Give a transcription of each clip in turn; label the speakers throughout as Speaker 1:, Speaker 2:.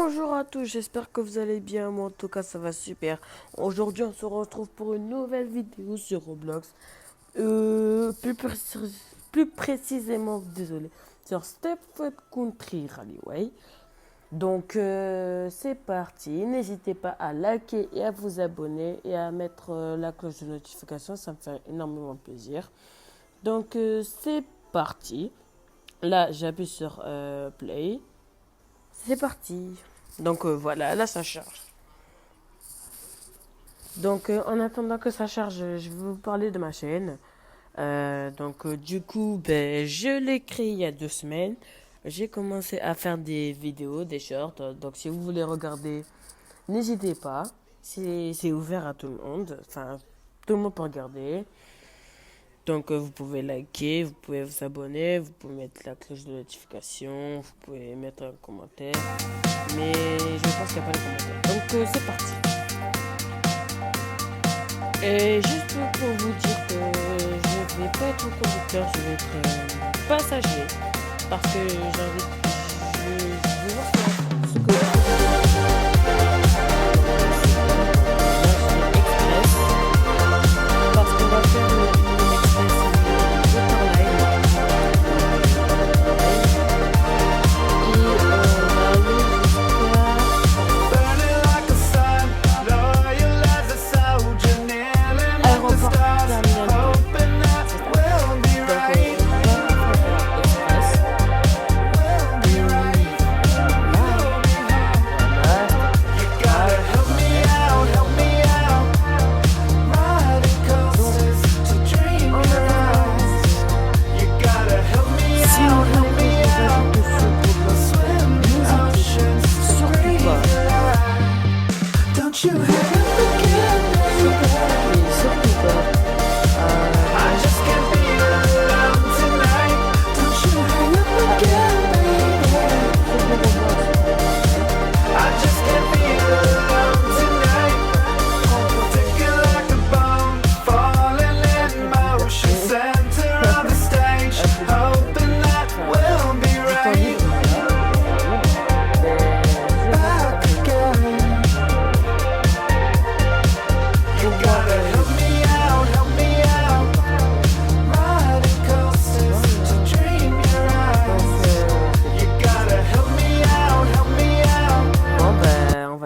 Speaker 1: Bonjour à tous, j'espère que vous allez bien. Moi, en tout cas, ça va super. Aujourd'hui, on se retrouve pour une nouvelle vidéo sur Roblox. Plus précisément, désolé, sur Stepford Country Rallyway. Donc, c'est parti. N'hésitez pas à liker et à vous abonner et à mettre la cloche de notification. Ça me fait énormément plaisir. Donc, c'est parti. Là, j'appuie sur Play. C'est parti. Donc voilà, là ça charge. Donc en attendant que ça charge, je vais vous parler de ma chaîne. Du coup, je l'ai créé il y a 2 semaines. J'ai commencé à faire des vidéos, des shorts. Donc si vous voulez regarder, n'hésitez pas. C'est ouvert à tout le monde. Enfin, tout le monde peut regarder. Donc vous pouvez liker, vous pouvez vous abonner, vous pouvez mettre la cloche de notification, vous pouvez mettre un commentaire. Mais je pense qu'il n'y a pas de commentaire. Donc c'est parti. Et juste pour vous dire que je vais pas être conducteur, je vais être passager. Parce que j'ai envie je vais voir ce que express. Parce qu'on va faire une express Waterline.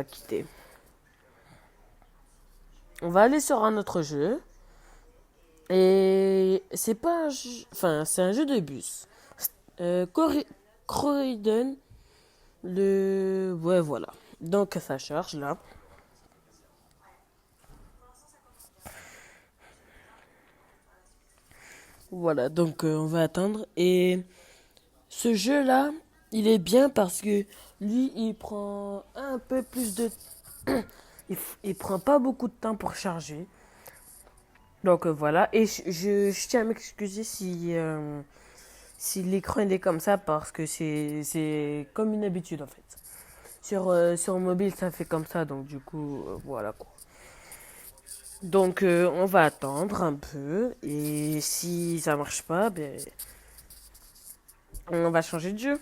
Speaker 1: Quitter. On va aller sur un autre jeu. Et c'est pas un jeu, enfin c'est un jeu de bus. Croydon, ouais voilà. Donc ça charge là. Voilà, donc on va attendre. Et ce jeu là, il est bien parce que lui, il prend un peu plus de... il prend pas beaucoup de temps pour charger. Donc voilà. Et je tiens à m'excuser si l'écran est comme ça parce que c'est comme une habitude en fait. Sur mobile, ça fait comme ça. Donc du coup, voilà quoi. Donc on va attendre un peu. Et si ça marche pas, on va changer de jeu.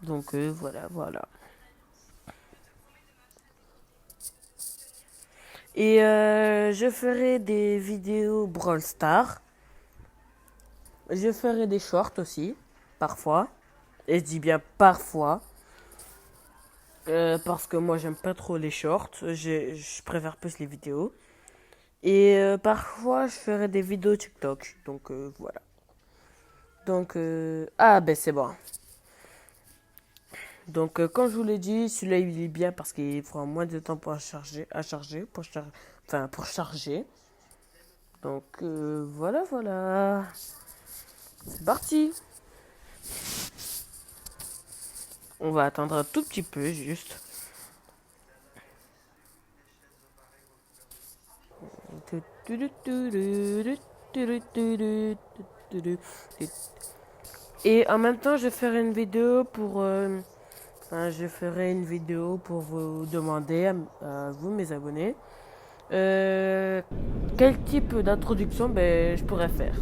Speaker 1: Donc voilà. Et je ferai des vidéos Brawl Stars. Je ferai des shorts aussi, parfois. Et je dis bien parfois. Parce que moi j'aime pas trop les shorts. Je préfère plus les vidéos. Et parfois je ferai des vidéos TikTok. Donc voilà. Donc c'est bon. Donc comme je vous l'ai dit, celui-là il est bien parce qu'il prend moins de temps pour charger. Pour charger. Donc voilà. C'est parti. On va attendre un tout petit peu juste. Et en même temps, je ferai une vidéo pour vous demander à vous, mes abonnés, quel type d'introduction je pourrais faire.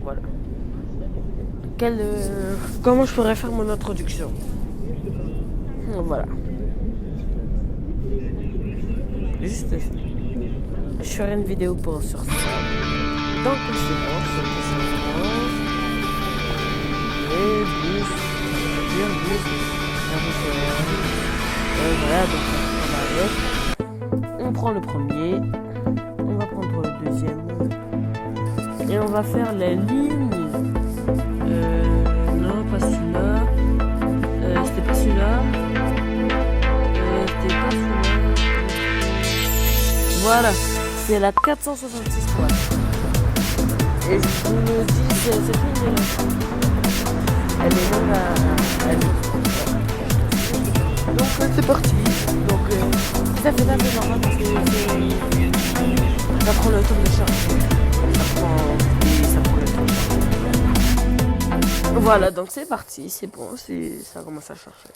Speaker 1: Voilà. Comment je pourrais faire mon introduction. Voilà. Juste ça. Je ferai une vidéo pour sur ça. Donc c'est bon, et bus, voilà, donc on prend le premier, on va prendre le deuxième, et on va faire la ligne. Non, pas celui-là. C'était pas celui-là. C'était pas celui-là. Voilà, c'est la 466 toiles. Et je vous le dis, c'est une ligne. Elle est longue à donc c'est parti. Donc ça fait un peu normal parce que ça prend le temps de charger. Ça prend le temps. Voilà, donc c'est parti, c'est bon, ça commence à charger.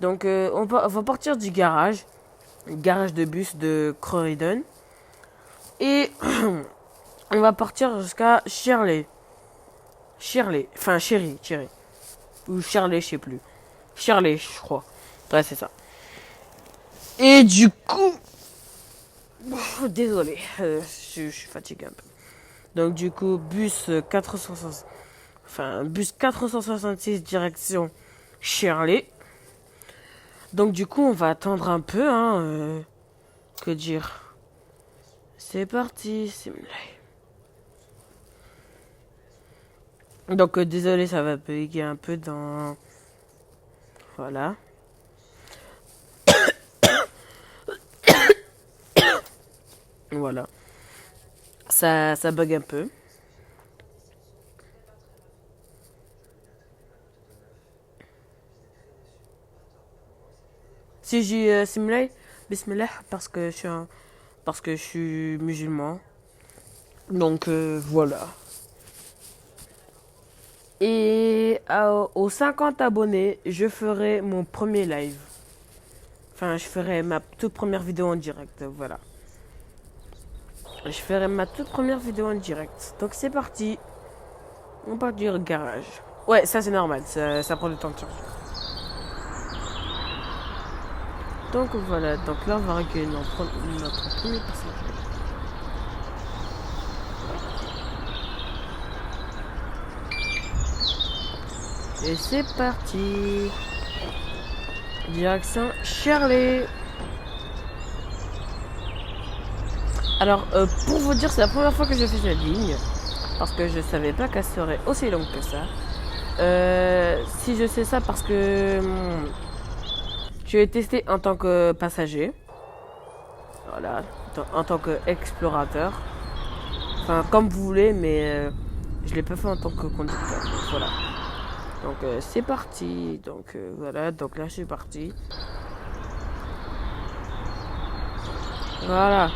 Speaker 1: Donc on va partir du garage, le garage de bus de Croydon. Et on va partir jusqu'à Shirley. Enfin Cherry. Ou Shirley, je sais plus. Shirley, je crois. Ouais, c'est ça. Et du coup... désolé, je suis fatigué un peu. Donc du coup, bus 466 direction Shirley. Donc du coup, on va attendre un peu, hein. Que dire? C'est parti, Simlay. Donc désolé, ça va bugger un peu dans... Voilà. Voilà. Ça bug un peu. Si j'ai Simlay, Bismillah, parce que je suis musulman. Donc voilà. Et aux 50 abonnés, je ferai mon premier live. Enfin, je ferai ma toute première vidéo en direct. Voilà. Je ferai ma toute première vidéo en direct. Donc c'est parti. On part du garage. Ouais, ça c'est normal. Ça prend du temps de charger. Donc voilà. Donc là, on va recueillir notre premier passager. Et c'est parti. Direction Shirley. Alors, pour vous dire, c'est la première fois que je fais cette ligne. Parce que je savais pas qu'elle serait aussi longue que ça. Si je sais ça parce que je l'ai testé en tant que passager. Voilà. En tant qu'explorateur. Enfin, comme vous voulez, mais je l'ai pas fait en tant que conducteur. Donc, voilà. Donc c'est parti. Donc voilà, donc là je suis parti. Voilà.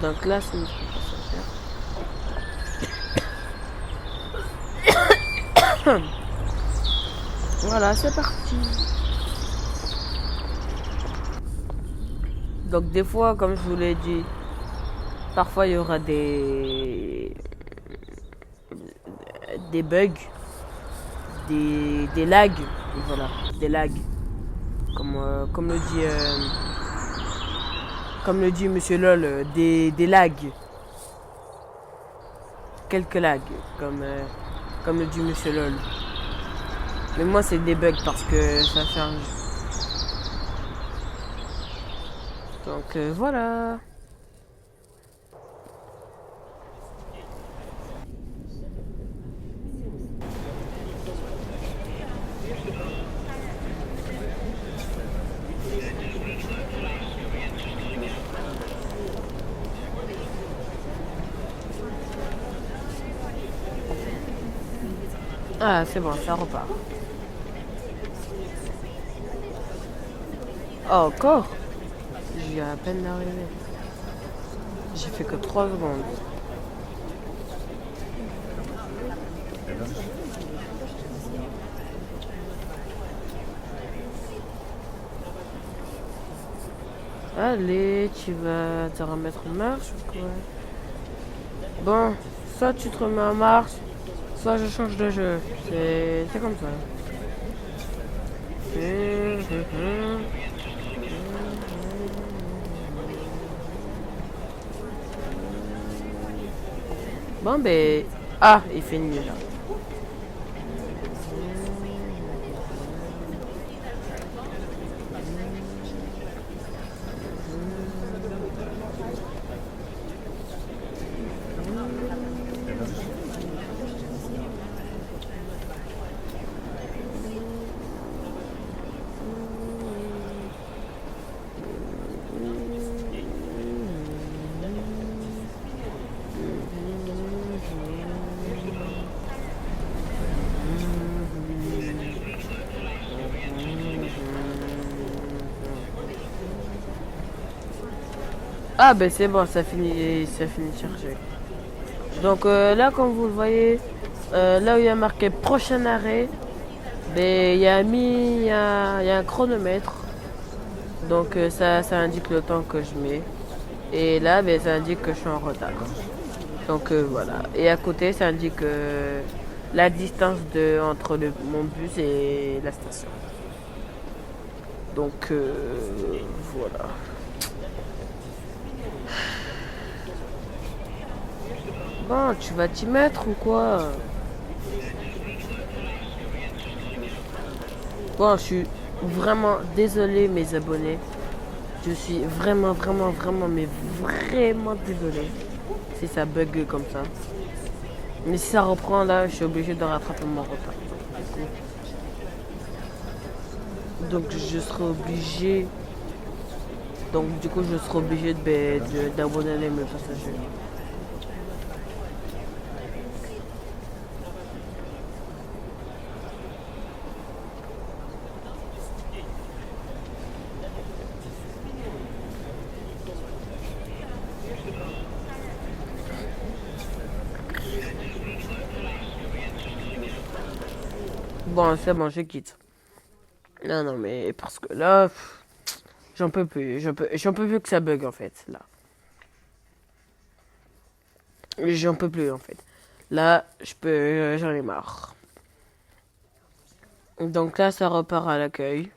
Speaker 1: Donc là c'est notre passager. Voilà, c'est parti. Donc des fois, comme je vous l'ai dit, parfois il y aura des bugs, des lags, voilà, des lags, comme le dit Monsieur LOL, des lags, quelques lags, comme le dit Monsieur LOL. Mais moi c'est des bugs parce que ça charge. Donc voilà. Ah, c'est bon, ça repart. Oh, encore? J'y ai à peine d'arriver. J'ai fait que 3 secondes. Allez, tu vas te remettre en marche ou quoi? Bon, soit tu te remets en marche, Soit je change de jeu. C'est comme ça. Bon, ben. Ah, il fait nuit là. Ah, ben c'est bon, ça finit de charger. Donc là, comme vous le voyez, là où il y a marqué prochain arrêt, ben, il y a un chronomètre. Donc ça indique le temps que je mets. Et là, ben, ça indique que je suis en retard. Donc voilà. Et à côté, ça indique la distance entre mon bus et la station. Donc voilà. Bon, tu vas t'y mettre ou quoi? Bon, je suis vraiment désolé mes abonnés. Je suis vraiment, mais vraiment désolé si ça bug comme ça. Mais si ça reprend là, je suis obligé de rattraper mon retard. Donc je serai obligé. Donc du coup je serai obligé d'abandonner mes passagers. Bon, c'est bon, je quitte. Non, mais parce que là, j'en peux plus. J'en peux plus que ça bug en fait, là. J'en peux plus en fait. Là, j'en ai marre. Donc là, ça repart à l'accueil.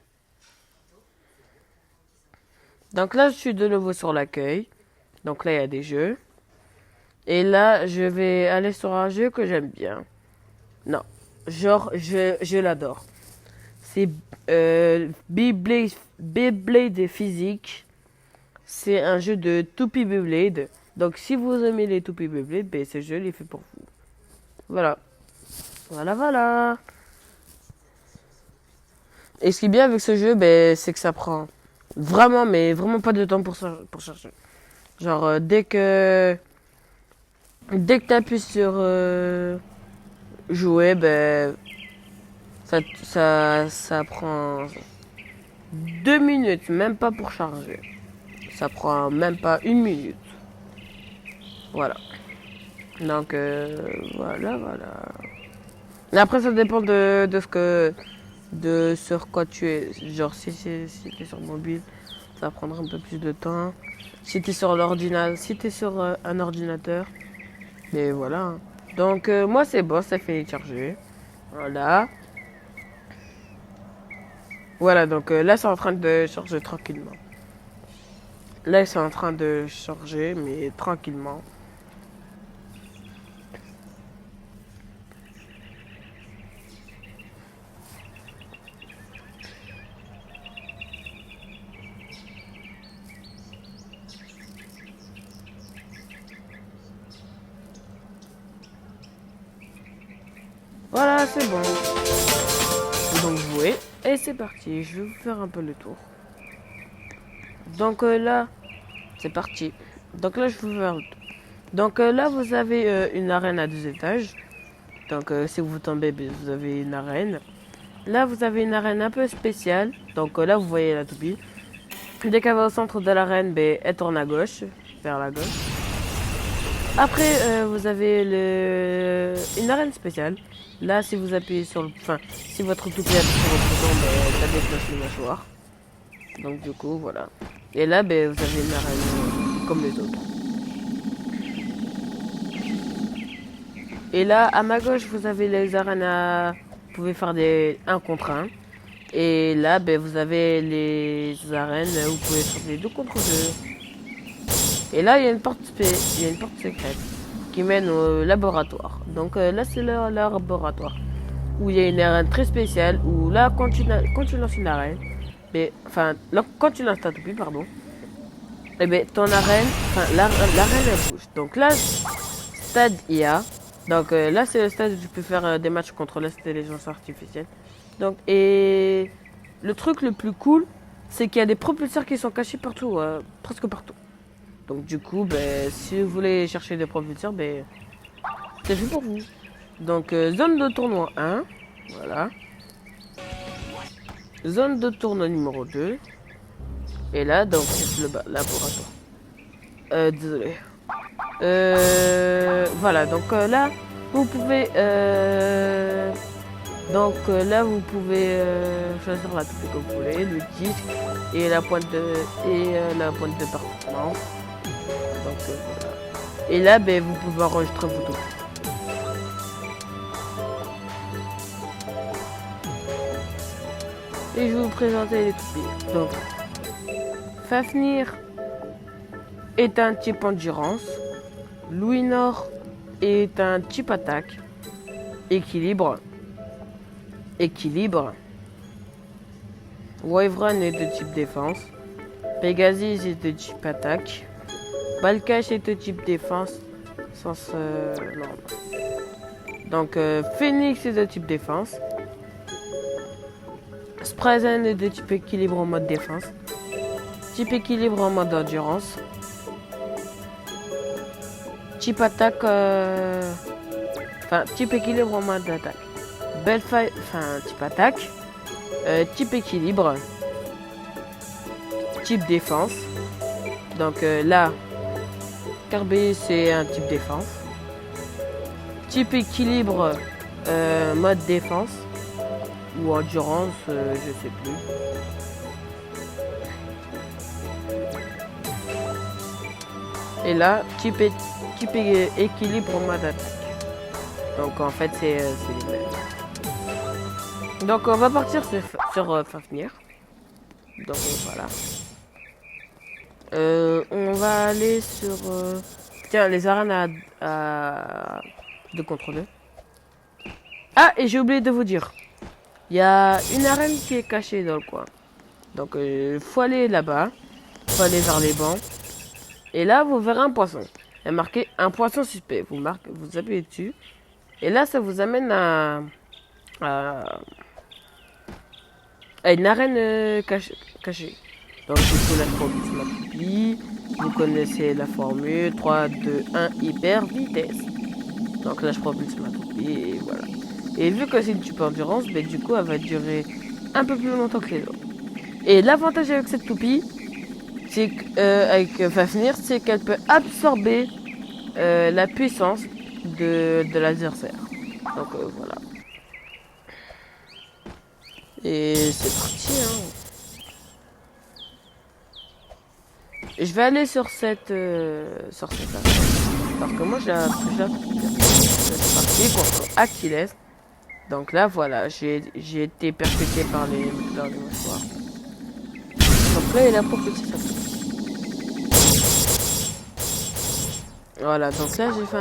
Speaker 1: Donc là, je suis de nouveau sur l'accueil. Donc là, il y a des jeux. Et là, je vais aller sur un jeu que j'aime bien. Non, genre, je l'adore. C'est Beyblade Physique. C'est un jeu de Toupie Beyblade. Donc si vous aimez les Toupie Beyblade, ben, ce jeu il est fait pour vous. Voilà. Voilà. Et ce qui est bien avec ce jeu, ben, c'est que ça prend vraiment, mais vraiment pas de temps pour chercher. Genre, dès que tu appuies sur jouer, ben, ça prend 2 minutes, même pas pour charger. Ça prend même pas 1 minute. Voilà. Donc, voilà. Et après, ça dépend de sur quoi tu es. Genre, si tu es sur mobile, ça va prendre un peu plus de temps. Si tu es sur un ordinateur, et voilà. Donc, moi, c'est bon, ça fait charger. Voilà. Voilà, donc là, c'est en train de charger tranquillement. Là, c'est en train de charger, mais tranquillement. Voilà, c'est bon. Donc, jouer. Et c'est parti. Je vais vous faire un peu le tour. Donc là, c'est parti. Donc là, je vais vous faire le tour. Donc là, vous avez une arène à 2 étages. Donc si vous tombez, vous avez une arène. Là, vous avez une arène un peu spéciale. Donc là, vous voyez la toupie. Dès qu'elle va au centre de l'arène, elle tourne à gauche, vers la gauche. Après, vous avez une arène spéciale. Là, si vous appuyez sur si votre toupie appuie sur votre bouton, ça déclenche le mâchoire. Donc du coup, voilà. Et là, vous avez une arène comme les autres. Et là, à ma gauche, vous avez les arènes à... Vous pouvez faire des 1 contre 1. Et là, ben, vous avez les arènes où vous pouvez faire des 2 contre 2. Et là, il y a une porte, il y a une porte secrète qui mène au laboratoire. Donc là, c'est le laboratoire où il y a une arène très spéciale où là, quand tu lances une arène, mais, enfin, là, quand tu lances ta toupie, pardon, et ben ton arène, enfin, l'arène elle bouge. Donc là, stade IA. Donc là, c'est le stade où tu peux faire des matchs contre l'intelligence artificielle. Donc, et le truc le plus cool, c'est qu'il y a des propulseurs qui sont cachés partout, presque partout. Donc du coup, ben, si vous voulez chercher des propulseurs, ben, c'est fait pour vous. Donc zone de tournoi 1, voilà. Zone de tournoi numéro 2. Et là, donc c'est le laboratoire. Désolé. Voilà, donc là, vous pouvez... là, vous pouvez choisir la toupie que vous voulez, le disque et la pointe de performance. Donc voilà. Et là, ben, vous pouvez enregistrer vos toupies. Et je vais vous présenter les toupies. Donc, Fafnir est un type endurance. Louis-Nord est un type attaque. Équilibre. Wyvern est de type défense. Pegasus est de type attaque. Balkash est de type défense. Sens normal. Donc Phoenix est de type défense. Sprazen est de type équilibre en mode défense. Type équilibre en mode endurance. Type attaque. Enfin, type équilibre en mode attaque. Belfire. Enfin, type attaque. Type équilibre. Type défense. Donc là, Kirby c'est un type défense. Type équilibre. Mode défense. Ou endurance, je sais plus. Et là, type équilibre en mode attaque. Donc en fait, c'est les mêmes. Donc on va partir sur Fafnir. Donc voilà. On va aller sur... Tiens, les arènes à 2 contre 2. Ah, et j'ai oublié de vous dire. Il y a une arène qui est cachée dans le coin. Donc faut aller là-bas. Faut aller vers les bancs. Et là, vous verrez un poisson. Il y a marqué un poisson suspect. Vous appuyez dessus. Et là, ça vous amène à une arène cachée. Donc, du coup, là, je propulse ma toupie. Vous connaissez la formule 3, 2, 1, hyper vitesse. Donc là, je propulse ma toupie et voilà. Et vu que c'est une super endurance, ben, du coup, elle va durer un peu plus longtemps que les autres. Et l'avantage avec cette toupie, c'est avec Fafnir, c'est qu'elle peut absorber la puissance de l'adversaire. Donc voilà. Et c'est parti, hein. Et je vais aller sur cette arme. Parce que moi, je la trouve bien. C'est parti contre Achilles. Donc là, voilà, j'ai été percuté par les mouchoirs. Donc là, il a propulsé sa toupie. Voilà, donc là, j'ai fait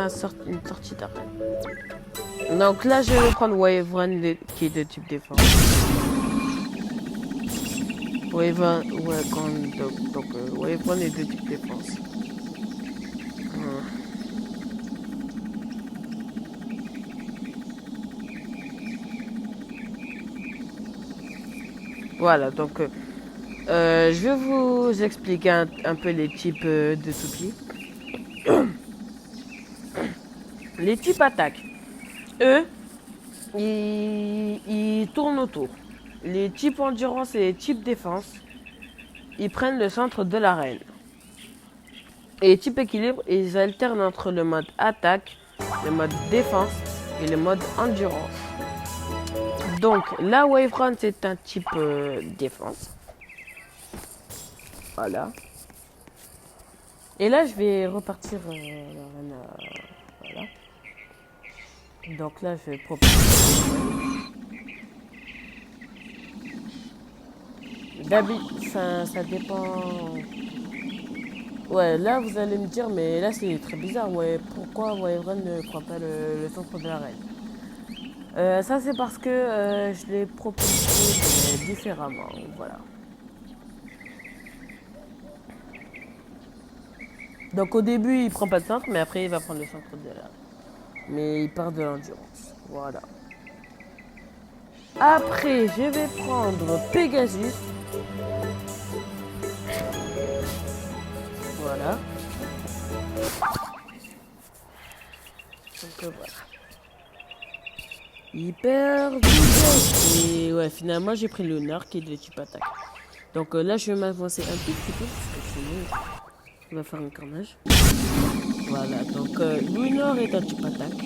Speaker 1: une sortie d'arène. Donc là, je vais prendre Wyvern qui est de type défense. Wyvern, ouais, donc Wyvern est de type défense. Voilà, donc je vais vous expliquer un peu les types de toupies. Les types attaques, eux, ils tournent autour. Les types endurance et les types défense, ils prennent le centre de l'arène. Et les types équilibre, ils alternent entre le mode attaque, le mode défense et le mode endurance. Donc, la Wyvern, c'est un type défense. Voilà. Et là, je vais repartir l'arène. Voilà. Donc là, je vais proposer. Enfin, ça dépend. Ouais, là, vous allez me dire, mais là, c'est très bizarre. Ouais, pourquoi Wyvern ne prend pas le centre de l'arène? Ça, c'est parce que je l'ai proposé mais différemment. Voilà. Donc, au début, il prend pas de centre, mais après, il va prendre le centre de l'arène. Mais il part de l'endurance. Voilà. Après, je vais prendre Pegasus. Voilà. Donc, voilà. Hyper vitesse. Et ouais, finalement, j'ai pris le Nord qui est de type attaque. Donc là, je vais m'avancer un tout petit peu parce que sinon, il va faire un carnage. Voilà, donc Lunar est un type attaque.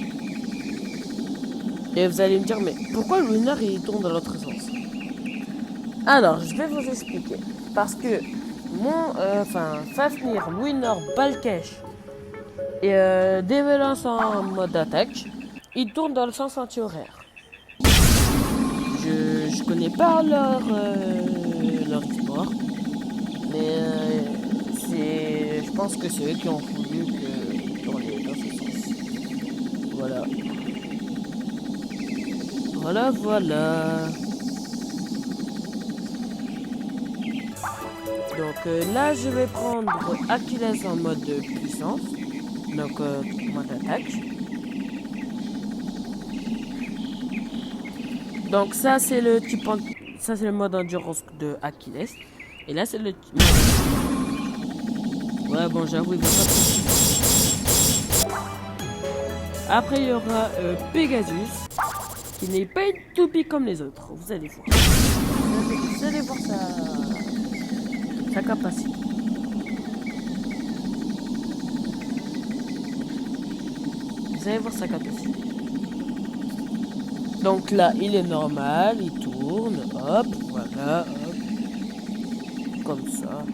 Speaker 1: Et vous allez me dire, mais pourquoi Lunar il tourne dans l'autre sens? Alors, je vais vous expliquer. Parce que Fafnir, Lunar, Balkesh et Dévelance en mode attaque, ils tournent dans le sens anti-horaire. Je connais pas leur histoire, mais je pense que c'est eux qui ont voulu que tourner dans ce sens. Voilà. Voilà. Donc là, je vais prendre Achilles en mode puissance, donc mode attaque. Donc ça, c'est ça c'est le mode endurance de Achilles. Et là, c'est le ouais, bon, j'avoue, il va pas. Après, il y aura Pegasus, qui n'est pas une toupie comme les autres. Vous allez voir. Vous allez voir sa capacité. Vous allez voir sa capacité. Donc là, il est normal, il tourne, hop, voilà, hop, comme ça.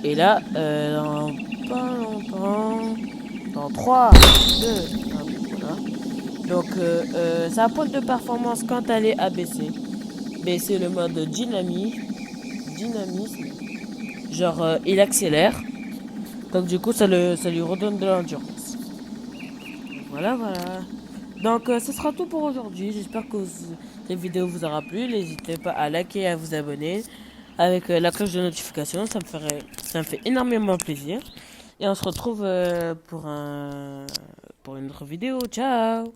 Speaker 1: Et là, dans pas longtemps, dans 3, 2, hop, voilà. Donc, sa pointe de performance quand elle est abaissée, mais c'est le mode dynamisme. Genre, il accélère. Donc, du coup, ça lui redonne de l'endurance. Voilà. Donc, ce sera tout pour aujourd'hui. J'espère que cette vidéo vous aura plu. N'hésitez pas à liker et à vous abonner avec la cloche de notification. Ça me fait énormément plaisir. Et on se retrouve pour une autre vidéo. Ciao!